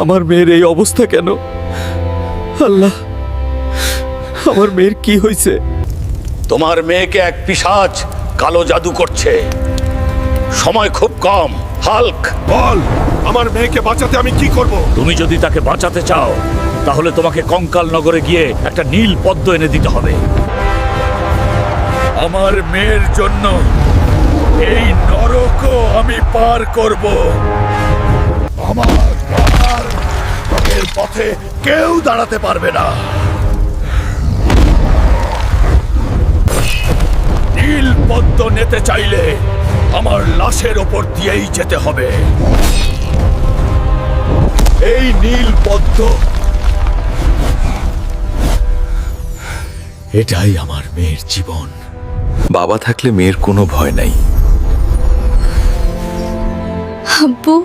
আমার মেয়ের এই অবস্থা কেন? আল্লাহ, আমার মেয়ের কি হয়েছে? তোমার মেয়েকে এক পিশাচ কালো জাদু করছে। সময় খুব কম। হাল্ক, বল, আমার মেয়েকে বাঁচাতে আমি কি করব? তুমি যদি তাকে বাঁচাতে চাও তাহলে তোমাকে কঙ্কাল নগরে গিয়ে একটা নীল পদ্ম এনে দিতে হবে। আমার মেয়ের জন্য এই নরকও আমি পার করব। আমার এর পথে কেউ দাঁড়াতে পারবে না। নীল পদ্ম নিতে চাইলে আমার লাশের ওপর দিয়েই যেতে হবে। এই নীল পদ্ম, এটাই আমার মেয়ের জীবন। বাবা থাকলে মেয়ের কোনো ভয় নাই। আব্বু,